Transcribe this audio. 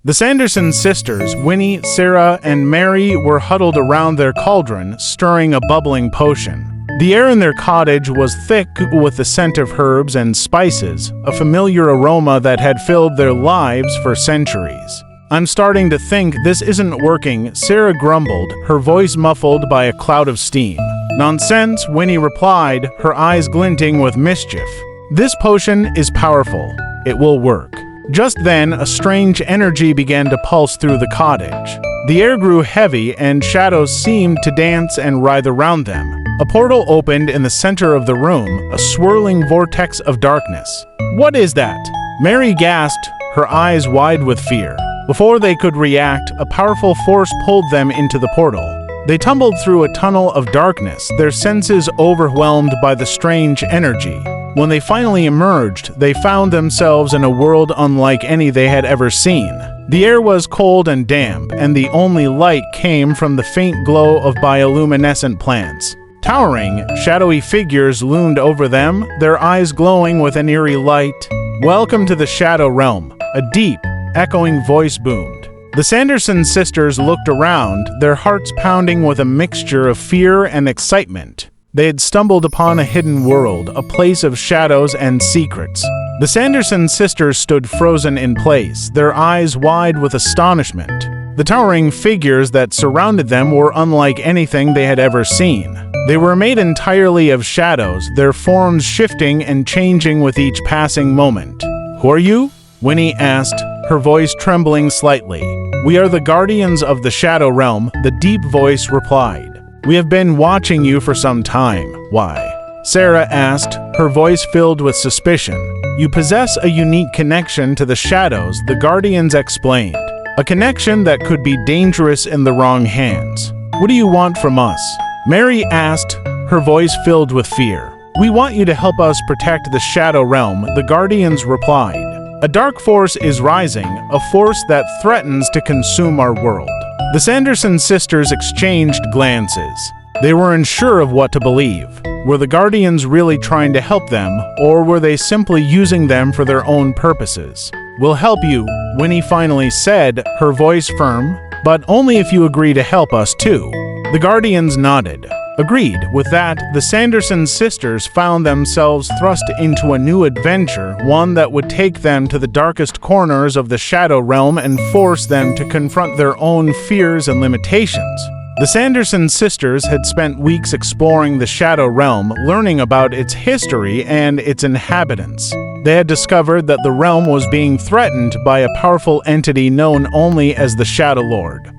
The Sanderson sisters, Winnie, Sarah, and Mary, were huddled around their cauldron, stirring a bubbling potion. The air in their cottage was thick with the scent of herbs and spices, a familiar aroma that had filled their lives for centuries. "I'm starting to think this isn't working," Sarah grumbled, her voice muffled by a cloud of steam. "Nonsense," Winnie replied, her eyes glinting with mischief. "This potion is powerful. It will work." Just then, a strange energy began to pulse through the cottage. The air grew heavy, and shadows seemed to dance and writhe around them. A portal opened in the center of the room, a swirling vortex of darkness. "What is that?" Mary gasped, her eyes wide with fear. Before they could react, a powerful force pulled them into the portal. They tumbled through a tunnel of darkness, their senses overwhelmed by the strange energy. When they finally emerged, they found themselves in a world unlike any they had ever seen. The air was cold and damp, and the only light came from the faint glow of bioluminescent plants. Towering, shadowy figures loomed over them, their eyes glowing with an eerie light. "Welcome to the Shadow Realm," a deep, echoing voice boomed. The Sanderson sisters looked around, their hearts pounding with a mixture of fear and excitement. They had stumbled upon a hidden world, a place of shadows and secrets. The Sanderson sisters stood frozen in place, their eyes wide with astonishment. The towering figures that surrounded them were unlike anything they had ever seen. They were made entirely of shadows, their forms shifting and changing with each passing moment. "Who are you?" Winnie asked, her voice trembling slightly. "We are the guardians of the Shadow Realm," the deep voice replied. "We have been watching you for some time." "Why?" Sarah asked, her voice filled with suspicion. "You possess a unique connection to the shadows," the guardians explained. "A connection that could be dangerous in the wrong hands. What do you want from us?" Mary asked, her voice filled with fear. "We want you to help us protect the Shadow Realm," the guardians replied. "A dark force is rising, a force that threatens to consume our world." The Sanderson sisters exchanged glances. They were unsure of what to believe. Were the Guardians really trying to help them, or were they simply using them for their own purposes? "We'll help you," Winnie finally said, her voice firm, "but only if you agree to help us too." The Guardians nodded. Agreed. With that, the Sanderson sisters found themselves thrust into a new adventure, one that would take them to the darkest corners of the Shadow Realm and force them to confront their own fears and limitations. The Sanderson sisters had spent weeks exploring the Shadow Realm, learning about its history and its inhabitants. They had discovered that the realm was being threatened by a powerful entity known only as the Shadow Lord.